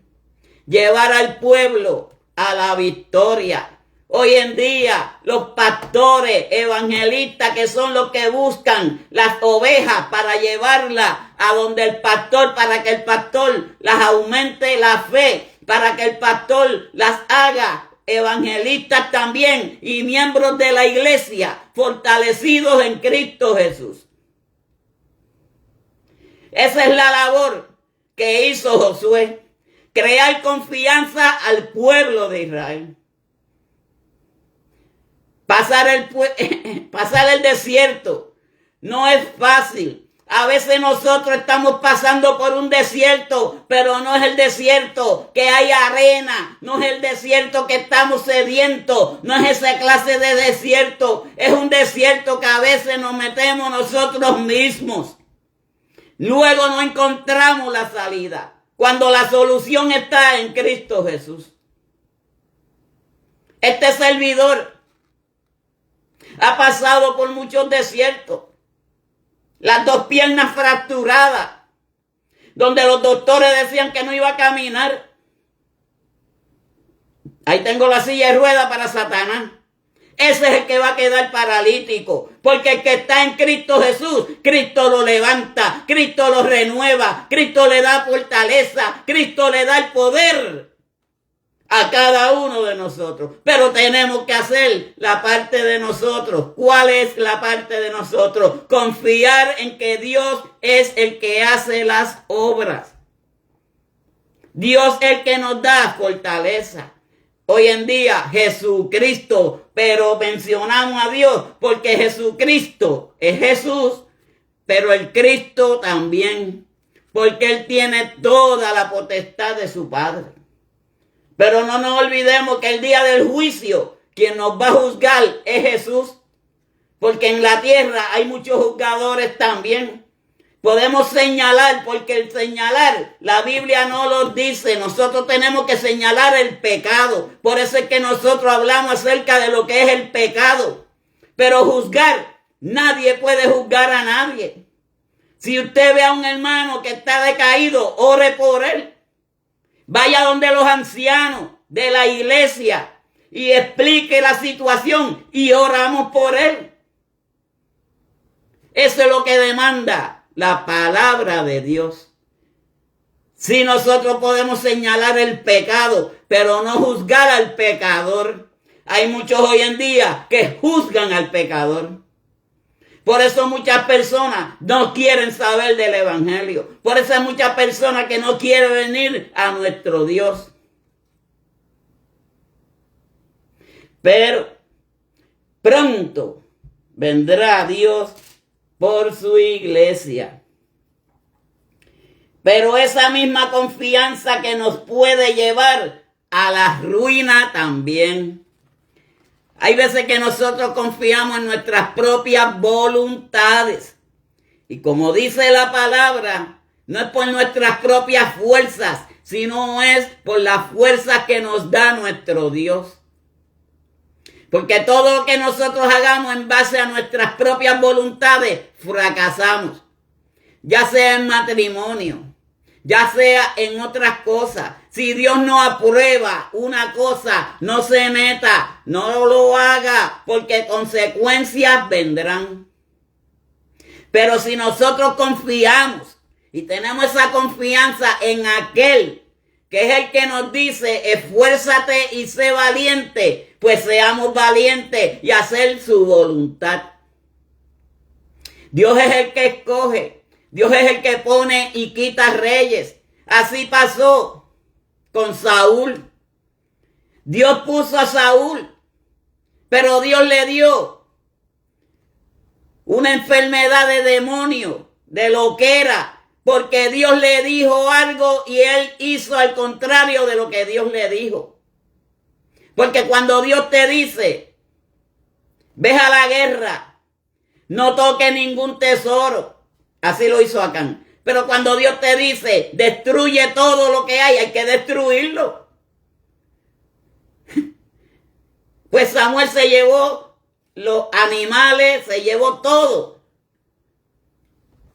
Llevar al pueblo a la victoria. Hoy en día los pastores evangelistas que son los que buscan las ovejas para llevarlas a donde el pastor, para que el pastor las aumente la fe, para que el pastor las haga evangelistas también y miembros de la iglesia fortalecidos en Cristo Jesús. Esa es la labor que hizo Josué, crear confianza al pueblo de Israel. Pasar el desierto no es fácil. A veces nosotros estamos pasando por un desierto, pero no es el desierto que hay arena, no es el desierto que estamos sedientos, no es esa clase de desierto, es un desierto que a veces nos metemos nosotros mismos. Luego no encontramos la salida, cuando la solución está en Cristo Jesús. Este servidor ha pasado por muchos desiertos. Las dos piernas fracturadas, donde los doctores decían que no iba a caminar. Ahí tengo la silla de ruedas para Satanás. Ese es el que va a quedar paralítico, porque el que está en Cristo Jesús, Cristo lo levanta, Cristo lo renueva, Cristo le da fortaleza, Cristo le da el poder a cada uno de nosotros. Pero tenemos que hacer la parte de nosotros. ¿Cuál es la parte de nosotros? Confiar en que Dios es el que hace las obras. Dios es el que nos da fortaleza. Hoy en día Jesucristo, pero mencionamos a Dios porque Jesucristo es Jesús, pero el Cristo también, porque Él tiene toda la potestad de su Padre. Pero no nos olvidemos que el día del juicio, quien nos va a juzgar es Jesús. Porque en la tierra hay muchos juzgadores también. Podemos señalar, porque el señalar, la Biblia no lo dice. Nosotros tenemos que señalar el pecado. Por eso es que nosotros hablamos acerca de lo que es el pecado. Pero juzgar, nadie puede juzgar a nadie. Si usted ve a un hermano que está decaído, ore por él. Vaya donde los ancianos de la iglesia y explique la situación y oramos por él. Eso es lo que demanda la palabra de Dios. Si nosotros podemos señalar el pecado, pero no juzgar al pecador. Hay muchos hoy en día que juzgan al pecador. Por eso muchas personas no quieren saber del evangelio. Por eso hay muchas personas que no quieren venir a nuestro Dios. Pero pronto vendrá Dios por su iglesia. Pero esa misma confianza que nos puede llevar a la ruina también. Hay veces que nosotros confiamos en nuestras propias voluntades. Y como dice la palabra, no es por nuestras propias fuerzas, sino es por las fuerzas que nos da nuestro Dios. Porque todo lo que nosotros hagamos en base a nuestras propias voluntades, fracasamos. Ya sea en matrimonio, ya sea en otras cosas. Si Dios no aprueba una cosa, no se meta, no lo haga, porque consecuencias vendrán. Pero si nosotros confiamos y tenemos esa confianza en aquel que es el que nos dice, esfuérzate y sé valiente, pues seamos valientes y hacer su voluntad. Dios es el que escoge, Dios es el que pone y quita reyes. Así pasó con Saúl. Dios puso a Saúl, pero Dios le dio una enfermedad de demonio, de loquera, porque Dios le dijo algo y él hizo al contrario de lo que Dios le dijo. Porque cuando Dios te dice, ves a la guerra, no toques ningún tesoro, así lo hizo Acán. Pero cuando Dios te dice, destruye todo lo que hay que destruirlo. Pues Samuel se llevó los animales, se llevó todo.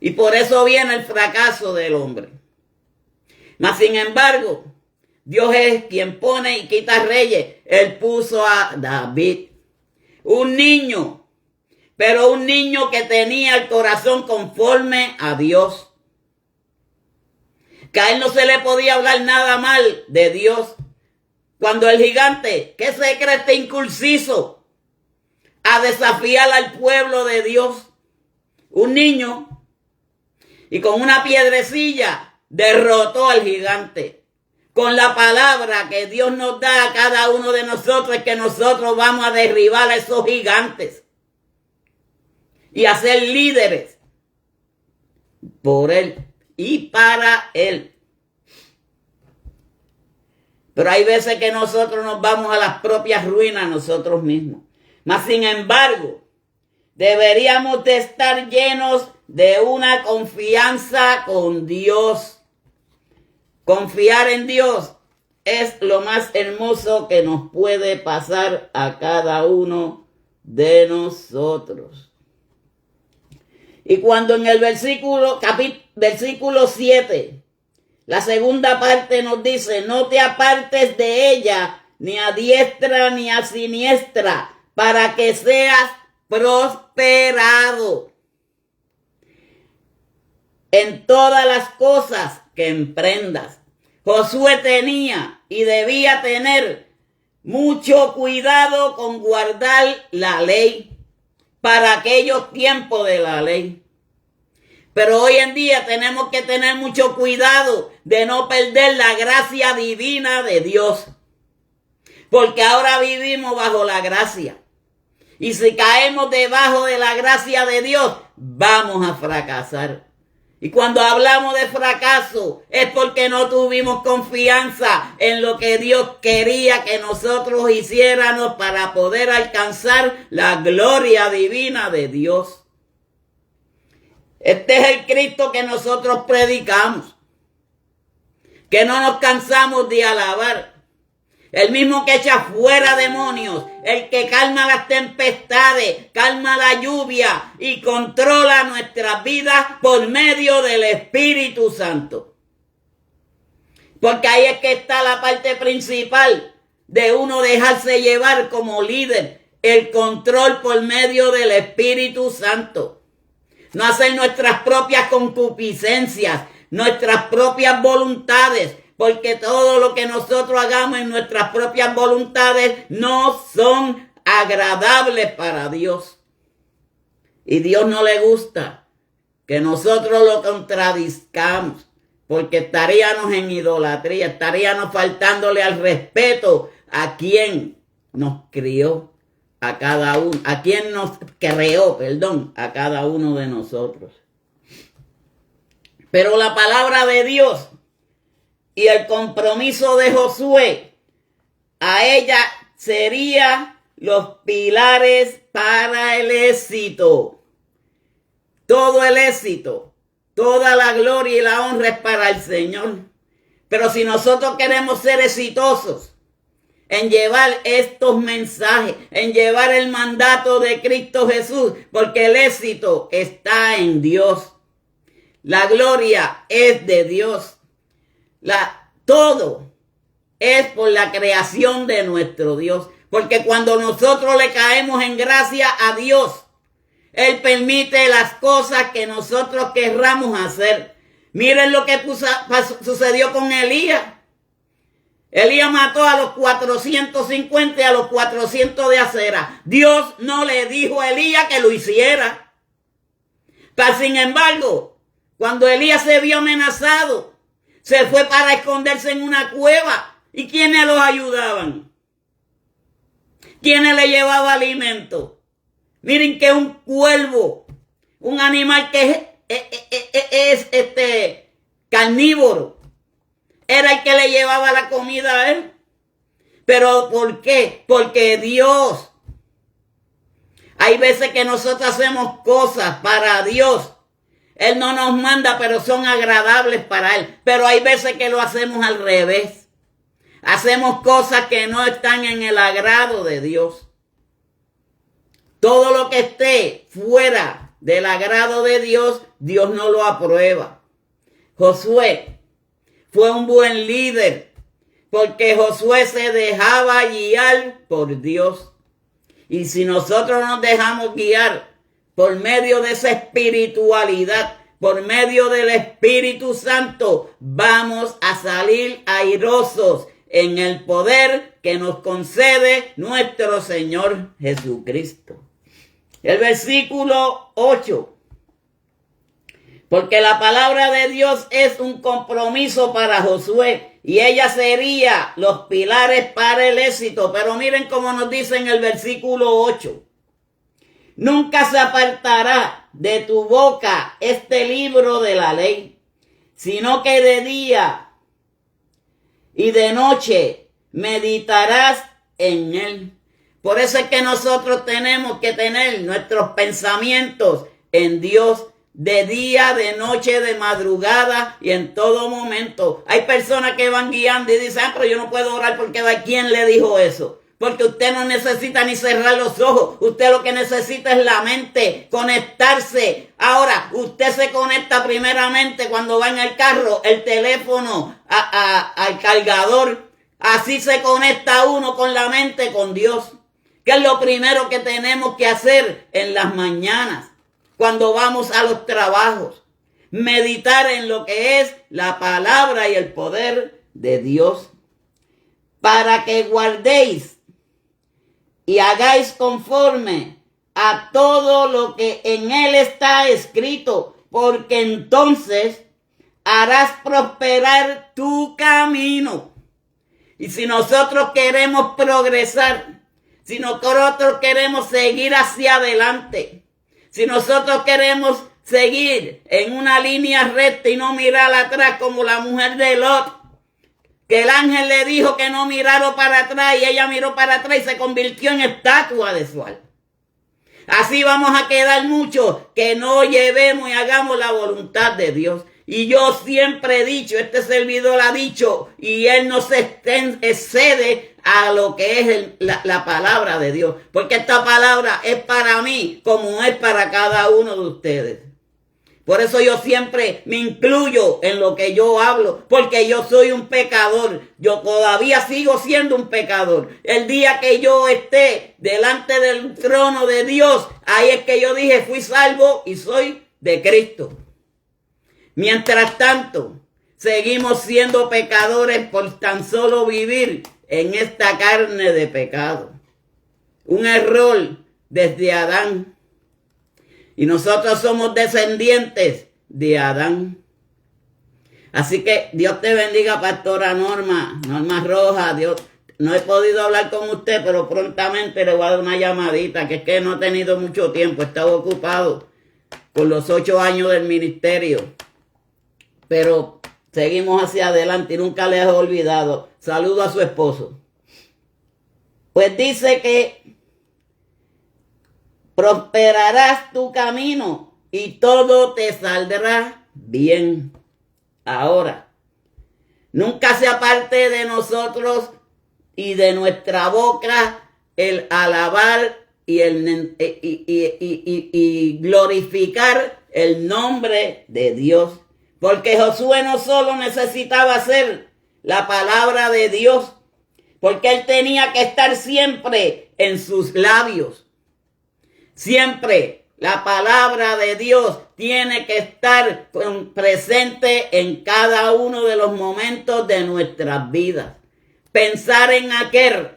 Y por eso viene el fracaso del hombre. Mas sin embargo, Dios es quien pone y quita reyes. Él puso a David, un niño, pero un niño que tenía el corazón conforme a Dios. Que a él no se le podía hablar nada mal de Dios. Cuando el gigante, que se cree este incursizo, a desafiar al pueblo de Dios, un niño, y con una piedrecilla derrotó al gigante. Con la palabra que Dios nos da a cada uno de nosotros, es que nosotros vamos a derribar a esos gigantes y a ser líderes por Él y para Él. Pero hay veces que nosotros nos vamos a las propias ruinas nosotros mismos. Mas sin embargo, deberíamos de estar llenos de una confianza con Dios. Confiar en Dios es lo más hermoso que nos puede pasar a cada uno de nosotros. Y cuando en el versículo 7, la segunda parte nos dice, no te apartes de ella, ni a diestra ni a siniestra, para que seas prosperado en todas las cosas que emprendas. Josué tenía y debía tener mucho cuidado con guardar la ley para aquellos tiempos de la ley. Pero hoy en día tenemos que tener mucho cuidado de no perder la gracia divina de Dios. Porque ahora vivimos bajo la gracia. Y si caemos debajo de la gracia de Dios, vamos a fracasar. Y cuando hablamos de fracaso, es porque no tuvimos confianza en lo que Dios quería que nosotros hiciéramos para poder alcanzar la gloria divina de Dios. Este es el Cristo que nosotros predicamos, que no nos cansamos de alabar. El mismo que echa fuera demonios, el que calma las tempestades, calma la lluvia y controla nuestras vidas por medio del Espíritu Santo. Porque ahí es que está la parte principal de uno dejarse llevar como líder, el control por medio del Espíritu Santo. No hacer nuestras propias concupiscencias, nuestras propias voluntades, porque todo lo que nosotros hagamos en nuestras propias voluntades no son agradables para Dios. Y Dios no le gusta que nosotros lo contradizcamos, porque estaríamos en idolatría, estaríamos faltándole al respeto a quien nos crió, a cada uno, a quien nos creó, a cada uno de nosotros. Pero la palabra de Dios y el compromiso de Josué, a ella serían los pilares para el éxito. Todo el éxito, toda la gloria y la honra es para el Señor. Pero si nosotros queremos ser exitosos en llevar estos mensajes, en llevar el mandato de Cristo Jesús, porque el éxito está en Dios. La gloria es de Dios. Todo es por la creación de nuestro Dios. Porque cuando nosotros le caemos en gracia a Dios, Él permite las cosas que nosotros querramos hacer. Miren lo que sucedió con Elías. Elías mató a los 450 y a los 400 de acera. Dios no le dijo a Elías que lo hiciera. Pero sin embargo, cuando Elías se vio amenazado, se fue para esconderse en una cueva. ¿Y quiénes los ayudaban? ¿Quiénes le llevaban alimento? Miren que un cuervo, un animal que es carnívoro, era el que le llevaba la comida a él. ¿Pero por qué? Porque Dios. Hay veces que nosotros hacemos cosas para Dios. Él no nos manda, pero son agradables para Él. Pero hay veces que lo hacemos al revés. Hacemos cosas que no están en el agrado de Dios. Todo lo que esté fuera del agrado de Dios, Dios no lo aprueba. Josué fue un buen líder, porque Josué se dejaba guiar por Dios. Y si nosotros nos dejamos guiar por medio de esa espiritualidad, por medio del Espíritu Santo, vamos a salir airosos en el poder que nos concede nuestro Señor Jesucristo. El versículo 8. Porque la palabra de Dios es un compromiso para Josué y ella sería los pilares para el éxito. Pero miren cómo nos dice en el versículo 8. Nunca se apartará de tu boca este libro de la ley, sino que de día y de noche meditarás en él. Por eso es que nosotros tenemos que tener nuestros pensamientos en Dios de día, de noche, de madrugada y en todo momento. Hay personas que van guiando y dicen, pero yo no puedo orar porque ¿quién le dijo eso? Porque usted no necesita ni cerrar los ojos. Usted lo que necesita es la mente, conectarse. Ahora, usted se conecta primeramente cuando va en el carro, el teléfono, al cargador. Así se conecta uno con la mente, con Dios. Que es lo primero que tenemos que hacer en las mañanas, cuando vamos a los trabajos. Meditar en lo que es la palabra y el poder de Dios. Para que guardéis y hagáis conforme a todo lo que en él está escrito, porque entonces harás prosperar tu camino. Y si nosotros queremos progresar, si nosotros queremos seguir hacia adelante, si nosotros queremos seguir en una línea recta y no mirar atrás como la mujer de Lot, que el ángel le dijo que no mirara para atrás y ella miró para atrás y se convirtió en estatua de sal. Así vamos a quedar muchos que no llevemos y hagamos la voluntad de Dios. Y yo siempre he dicho, este servidor ha dicho, y él no se excede a lo que es la palabra de Dios. Porque esta palabra es para mí como es para cada uno de ustedes. Por eso yo siempre me incluyo en lo que yo hablo, porque yo soy un pecador. Yo todavía sigo siendo un pecador. El día que yo esté delante del trono de Dios, ahí es que yo dije, fui salvo y soy de Cristo. Mientras tanto, seguimos siendo pecadores por tan solo vivir en esta carne de pecado. Un error desde Adán. Y nosotros somos descendientes de Adán. Así que Dios te bendiga, pastora Norma Roja. Dios, no he podido hablar con usted, pero prontamente le voy a dar una llamadita, que es que no he tenido mucho tiempo, he estado ocupado por los 8 años del ministerio. Pero seguimos hacia adelante y nunca le he olvidado. Saludo a su esposo. Pues dice que prosperarás tu camino y todo te saldrá bien. Ahora, nunca se aparte de nosotros y de nuestra boca el alabar y glorificar el nombre de Dios. Porque Josué no solo necesitaba hacer la palabra de Dios, porque él tenía que estar siempre en sus labios. Siempre la palabra de Dios tiene que estar presente en cada uno de los momentos de nuestras vidas. Pensar en aquel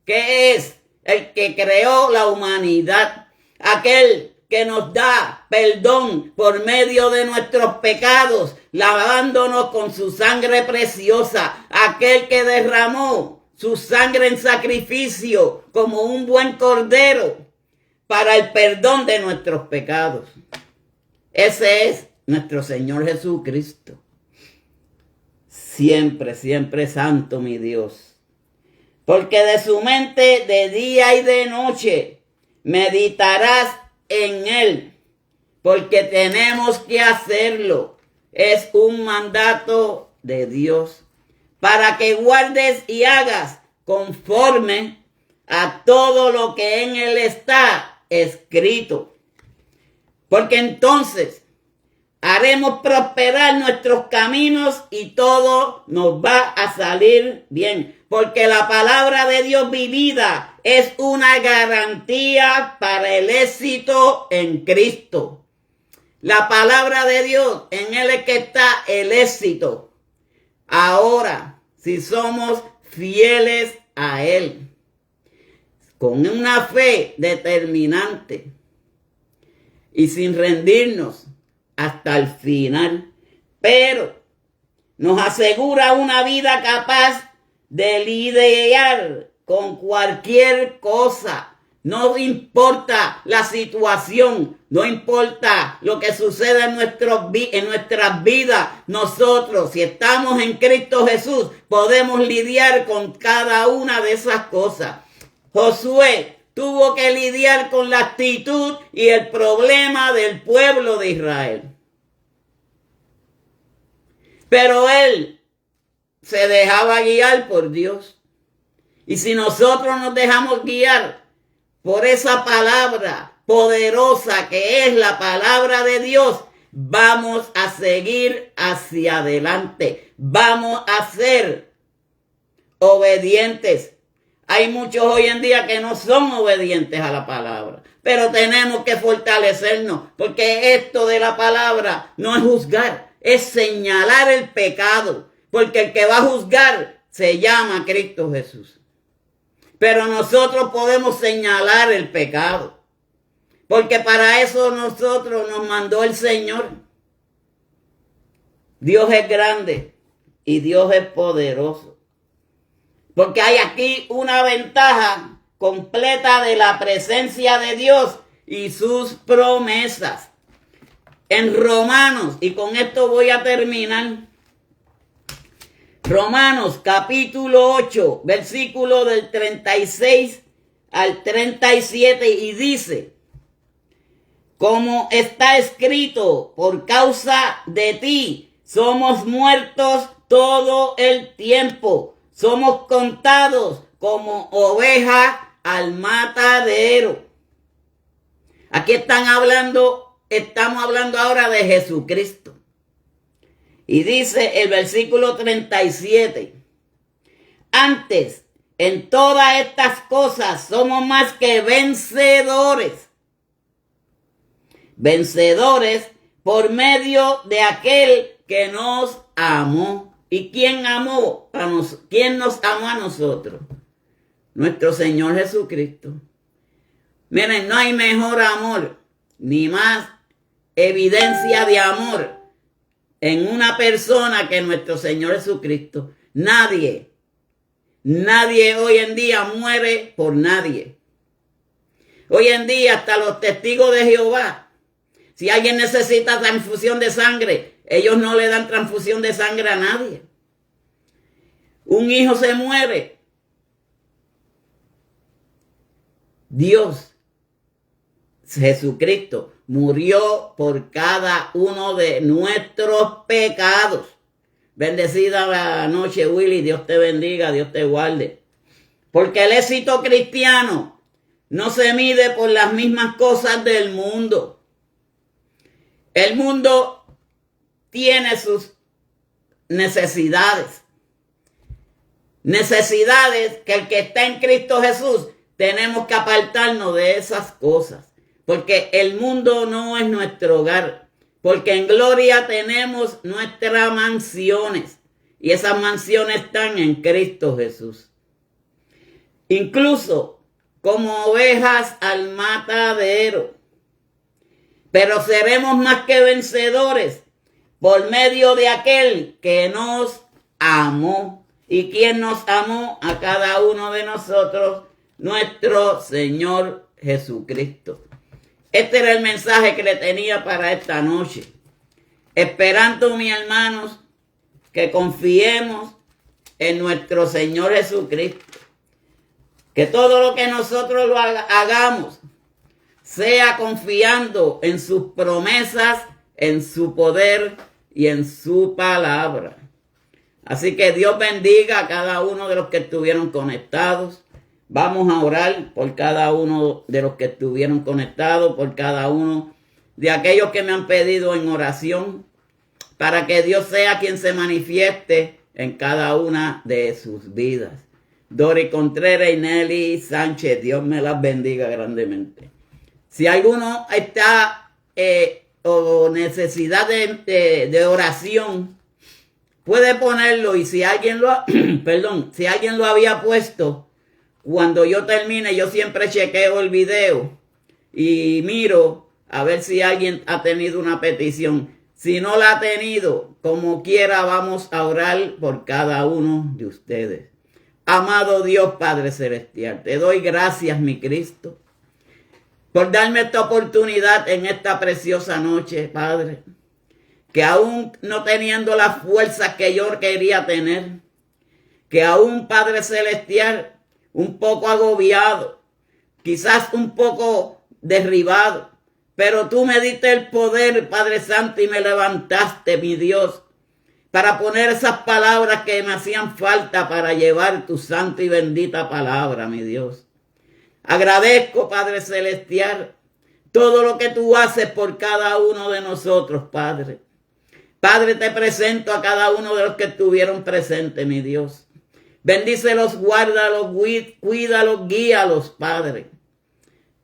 que es el que creó la humanidad, aquel que nos da perdón por medio de nuestros pecados, lavándonos con su sangre preciosa, aquel que derramó su sangre en sacrificio como un buen cordero para el perdón de nuestros pecados. Ese es nuestro Señor Jesucristo. Siempre, siempre santo mi Dios. Porque de su mente de día y de noche meditarás en él. Porque tenemos que hacerlo. Es un mandato de Dios. Para que guardes y hagas conforme a todo lo que en él está escrito. Porque entonces haremos prosperar nuestros caminos y todo nos va a salir bien. Porque la palabra de Dios vivida es una garantía para el éxito en Cristo. La palabra de Dios, en él es que está el éxito. Ahora, si somos fieles a él, con una fe determinante y sin rendirnos hasta el final, pero nos asegura una vida capaz de lidiar con cualquier cosa. No importa la situación, no importa lo que suceda en nuestras vidas. Nosotros, si estamos en Cristo Jesús, podemos lidiar con cada una de esas cosas. Josué tuvo que lidiar con la actitud y el problema del pueblo de Israel. Pero él se dejaba guiar por Dios. Y si nosotros nos dejamos guiar por esa palabra poderosa que es la palabra de Dios, vamos a seguir hacia adelante. Vamos a ser obedientes. Hay muchos hoy en día que no son obedientes a la palabra, pero tenemos que fortalecernos, porque esto de la palabra no es juzgar, es señalar el pecado, porque el que va a juzgar se llama Cristo Jesús. Pero nosotros podemos señalar el pecado, porque para eso nosotros nos mandó el Señor. Dios es grande y Dios es poderoso. Porque hay aquí una ventaja completa de la presencia de Dios y sus promesas. En Romanos, y con esto voy a terminar. Romanos capítulo 8, versículo del 36 al 37, y dice: como está escrito, por causa de ti somos muertos todo el tiempo, somos contados como ovejas al matadero. Aquí estamos hablando ahora de Jesucristo. Y dice el versículo 37, antes, en todas estas cosas somos más que vencedores. Vencedores por medio de aquel que nos amó. ¿Y quién amó a quién nos amó a nosotros? Nuestro Señor Jesucristo. Miren, no hay mejor amor, ni más evidencia de amor en una persona que nuestro Señor Jesucristo. Nadie hoy en día muere por nadie. Hoy en día hasta los testigos de Jehová, si alguien necesita transfusión de sangre, ellos no le dan transfusión de sangre a nadie. Un hijo se muere. Dios, Jesucristo, murió por cada uno de nuestros pecados. Bendecida la noche, Willy. Dios te bendiga, Dios te guarde. Porque el éxito cristiano no se mide por las mismas cosas del mundo. El mundo tiene sus necesidades. Necesidades que el que está en Cristo Jesús tenemos que apartarnos de esas cosas. Porque el mundo no es nuestro hogar. Porque en gloria tenemos nuestras mansiones. Y esas mansiones están en Cristo Jesús. Incluso como ovejas al matadero. Pero seremos más que vencedores por medio de aquel que nos amó. ¿Y quién nos amó? A cada uno de nosotros, nuestro Señor Jesucristo. Este era el mensaje que le tenía para esta noche. Esperando, mis hermanos, que confiemos en nuestro Señor Jesucristo. Que todo lo que nosotros lo hagamos sea confiando en sus promesas, en su poder y en su palabra. Así que Dios bendiga a cada uno de los que estuvieron conectados. Vamos a orar por cada uno de los que estuvieron conectados, por cada uno de aquellos que me han pedido en oración, para que Dios sea quien se manifieste en cada una de sus vidas. Dori Contreras y Nelly Sánchez, Dios me las bendiga grandemente. Si alguno está o necesidad de oración, puede ponerlo, y si alguien si alguien lo había puesto, cuando yo termine, yo siempre chequeo el video y miro a ver si alguien ha tenido una petición. Si no la ha tenido, como quiera, vamos a orar por cada uno de ustedes. Amado Dios Padre Celestial, te doy gracias, mi Cristo, por darme esta oportunidad en esta preciosa noche, Padre, que aún no teniendo las fuerzas que yo quería tener, que aún, Padre Celestial, un poco agobiado, quizás un poco derribado, pero tú me diste el poder, Padre Santo, y me levantaste, mi Dios, para poner esas palabras que me hacían falta para llevar tu santa y bendita palabra, mi Dios. Agradezco, Padre Celestial, todo lo que tú haces por cada uno de nosotros, Padre. Padre, te presento a cada uno de los que estuvieron presentes, mi Dios. Bendícelos, guárdalos, cuídalos, guíalos, Padre.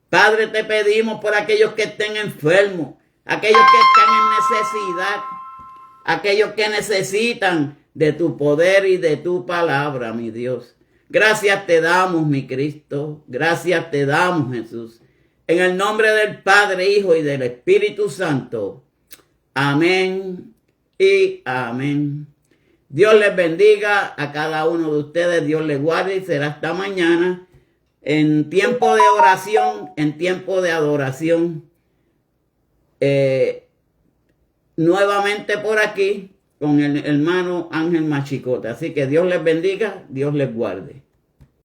Padre, te pedimos por aquellos que estén enfermos, aquellos que están en necesidad, aquellos que necesitan de tu poder y de tu palabra, mi Dios. Gracias te damos, mi Cristo. Gracias te damos, Jesús. En el nombre del Padre, Hijo y del Espíritu Santo. Amén y amén. Dios les bendiga a cada uno de ustedes. Dios les guarde y será hasta mañana en tiempo de oración, en tiempo de adoración. Nuevamente por aquí con el hermano Ángel Machicota. Así que Dios les bendiga, Dios les guarde.